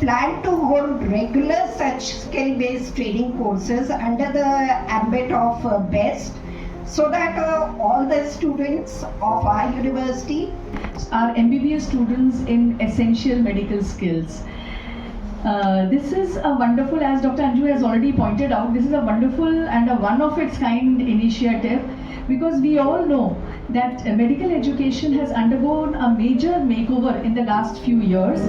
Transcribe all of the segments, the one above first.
Plan to hold regular such skill-based training courses under the ambit of BEST, so that all the students of our university are MBBS students in essential medical skills. This is a wonderful, as Dr. Anju has already pointed out, this is a wonderful and a one-of-its-kind initiative, because we all know that medical education has undergone a major makeover in the last few years.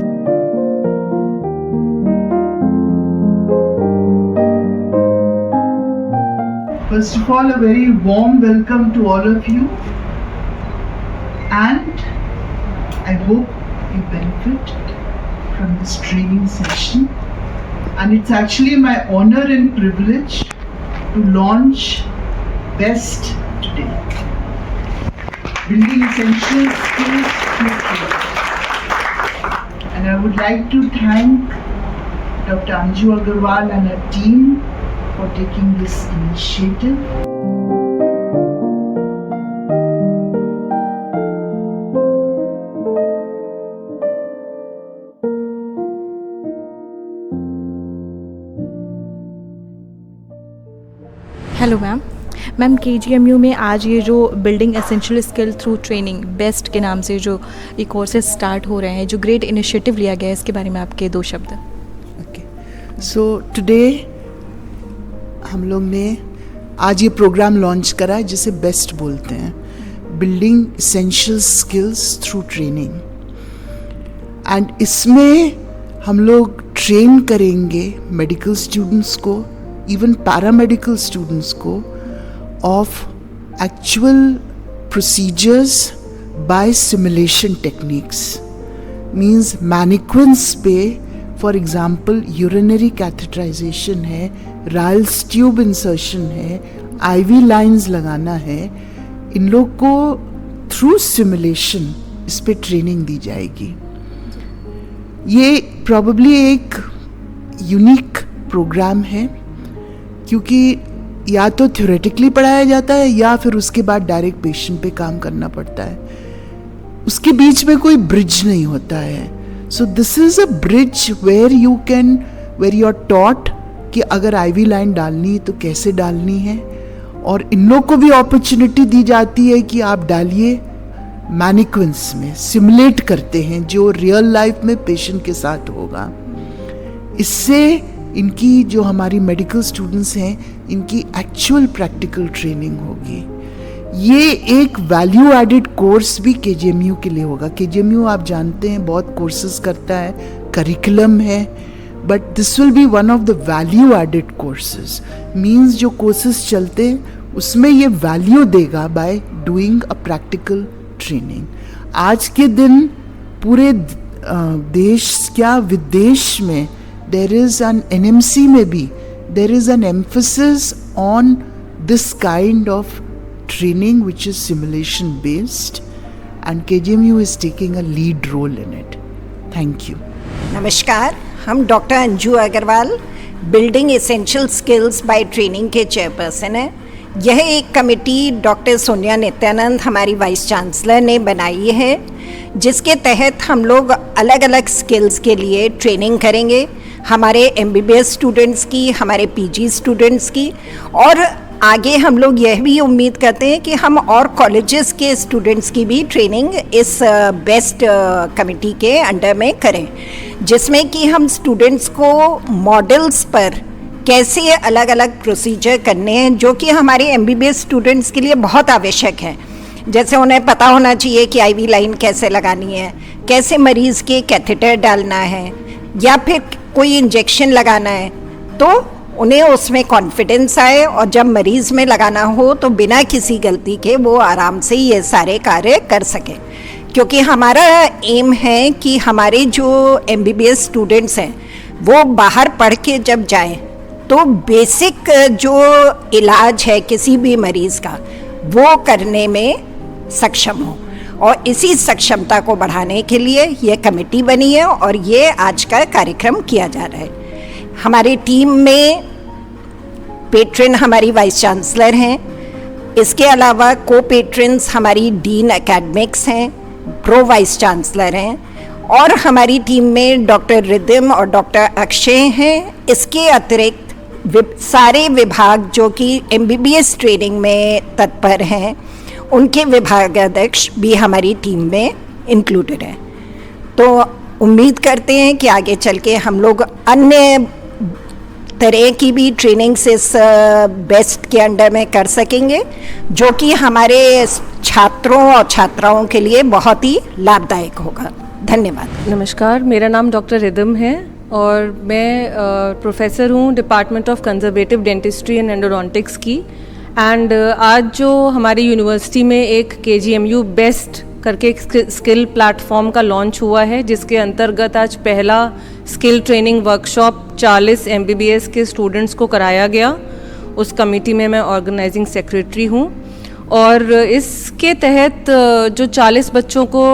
First of all, a very warm welcome to all of you, and I hope you benefit from this training session. And it's actually my honor and privilege to launch BEST today, Building Essential Skills through Training. And I would like to thank Dr. Anju Agarwal and her team for taking this initiative. Hello ma'am KGMU में आज ये जो building essential skill through training best के नाम से जो ये courses start हो रहे हैं, जो ग्रेट इनिशिएटिव लिया गया है, इसके बारे में आपके दो शब्द. ओके, सो टुडे हम लोग ने आज ये प्रोग्राम लॉन्च करा है जिसे बेस्ट बोलते हैं, building essential skills through training. And इसमें हम लोग ट्रेन करेंगे मेडिकल स्टूडेंट्स को, इवन पैरामेडिकल स्टूडेंट्स को, of actual procedures by simulation techniques. Means mannequins पे फॉर एग्जाम्पल यूरिनरी कैथेटराइजेशन है, राइल्स ट्यूब इंसर्शन है, आईवी लाइंस लगाना है, इन लोग को थ्रू सिमुलेशन इस पे ट्रेनिंग दी जाएगी. ये प्रॉबेबली एक यूनिक प्रोग्राम है, क्योंकि या तो थ्योरेटिकली पढ़ाया जाता है या फिर उसके बाद डायरेक्ट पेशेंट पे काम करना पड़ता है. उसके बीच में कोई ब्रिज नहीं होता है. So this is a bridge where you are taught कि अगर आईवी लाइन डालनी है तो कैसे डालनी है, और इन लोग को भी अपॉर्चुनिटी दी जाती है कि आप डालिए मैनिक्विन्स में, सिमुलेट करते हैं जो रियल लाइफ में पेशेंट के साथ होगा. इससे इनकी जो हमारी मेडिकल स्टूडेंट्स हैं, इनकी एक्चुअल प्रैक्टिकल ट्रेनिंग होगी. ये एक वैल्यू एडेड कोर्स भी KGMU के लिए होगा. KGMU आप जानते हैं बहुत कोर्सेज करता है, करिकुलम है, but this will be one of the value added courses. Means जो कोर्सेज चलते हैं उसमें ये वैल्यू देगा by doing a practical training. आज के दिन पूरे देश क्या विदेश में there is an NMC में भी there is an emphasis on this kind of training which is simulation based, and KGMU is taking a lead role in it. Thank you. नमस्कार, हम doctor Anju Agrawal building essential skills by training के chairperson हैं. यह एक committee doctor Sonia Nityanand हमारी vice chancellor ने बनाई है, जिसके तहत हम लोग अलग अलग स्किल्स के लिए ट्रेनिंग करेंगे, हमारे MBBS स्टूडेंट्स की, हमारे PG स्टूडेंट्स की, और आगे हम लोग यह भी उम्मीद करते हैं कि हम और कॉलेजेस के स्टूडेंट्स की भी ट्रेनिंग इस बेस्ट कमेटी के अंडर में करें, जिसमें कि हम स्टूडेंट्स को मॉडल्स पर कैसे अलग अलग प्रोसीजर करने हैं, जो कि हमारे MBBS स्टूडेंट्स के लिए बहुत आवश्यक है. जैसे उन्हें पता होना चाहिए कि आईवी लाइन कैसे लगानी है, कैसे मरीज़ के कैथेटर डालना है, या फिर कोई इंजेक्शन लगाना है, तो उन्हें उसमें कॉन्फिडेंस आए और जब मरीज़ में लगाना हो तो बिना किसी गलती के वो आराम से ये सारे कार्य कर सकें। क्योंकि हमारा एम है कि हमारे जो MBBS स्टूडेंट्स हैं वो बाहर पढ़ के जब जाएं तो बेसिक जो इलाज है किसी भी मरीज़ का वो करने में सक्षम हो, और इसी सक्षमता को बढ़ाने के लिए ये कमेटी बनी है और ये आज का कार्यक्रम किया जा रहा है। हमारी टीम में पेट्रन हमारी वाइस चांसलर हैं, इसके अलावा को पेट्रन्स हमारी डीन एकेडमिक्स हैं, प्रो वाइस चांसलर हैं, और हमारी टीम में डॉक्टर रिदम और डॉक्टर अक्षय हैं। इसके अतिरिक्त सारे विभाग जो कि MBBS ट्रेनिंग में तत्पर हैं उनके विभागाध्यक्ष भी हमारी टीम में इंक्लूडेड हैं। तो उम्मीद करते हैं कि आगे चल के हम लोग अन्य तरह की भी ट्रेनिंग्स इस बेस्ट के अंडर में कर सकेंगे, जो कि हमारे छात्रों और छात्राओं के लिए बहुत ही लाभदायक होगा। धन्यवाद। नमस्कार, मेरा नाम डॉक्टर रिदम है और मैं प्रोफेसर हूँ department of conservative dentistry and endodontics की। एंड आज जो हमारी यूनिवर्सिटी में एक KGMU बेस्ट करके एक स्किल प्लेटफॉर्म का लॉन्च हुआ है, जिसके अंतर्गत आज पहला स्किल ट्रेनिंग वर्कशॉप 40 MBBS के स्टूडेंट्स को कराया गया। उस कमेटी में मैं ऑर्गेनाइजिंग सेक्रेटरी हूँ और इसके तहत जो 40 बच्चों को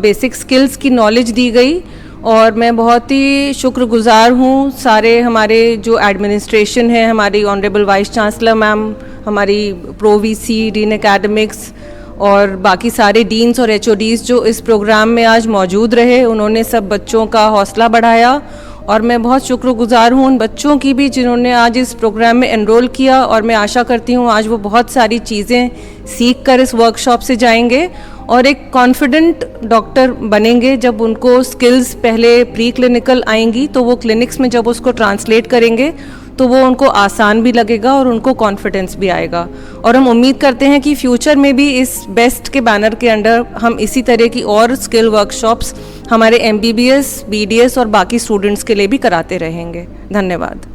बेसिक स्किल्स की नॉलेज दी गई और मैं बहुत ही शुक्रगुजार हूँ सारे हमारे जो एडमिनिस्ट्रेशन है, हमारी ऑनरेबल वाइस चांसलर मैम, हमारी प्रो VC डीन एकेडमिक्स और बाकी सारे डीन्स और HODs जो इस प्रोग्राम में आज मौजूद रहे। उन्होंने सब बच्चों का हौसला बढ़ाया और मैं बहुत शुक्रगुजार हूँ उन बच्चों की भी जिन्होंने आज इस प्रोग्राम में एनरोल किया। और मैं आशा करती हूँ आज वो बहुत सारी चीज़ें सीख कर इस वर्कशॉप से जाएंगे और एक कॉन्फिडेंट डॉक्टर बनेंगे। जब उनको स्किल्स पहले प्री क्लिनिकल आएंगी तो वो क्लिनिक्स में जब उसको ट्रांसलेट करेंगे तो वो उनको आसान भी लगेगा और उनको कॉन्फिडेंस भी आएगा। और हम उम्मीद करते हैं कि फ्यूचर में भी इस बेस्ट के बैनर के अंडर हम इसी तरह की और स्किल वर्कशॉप्स हमारे MBBS, BDS और बाकी स्टूडेंट्स के लिए भी कराते रहेंगे। धन्यवाद।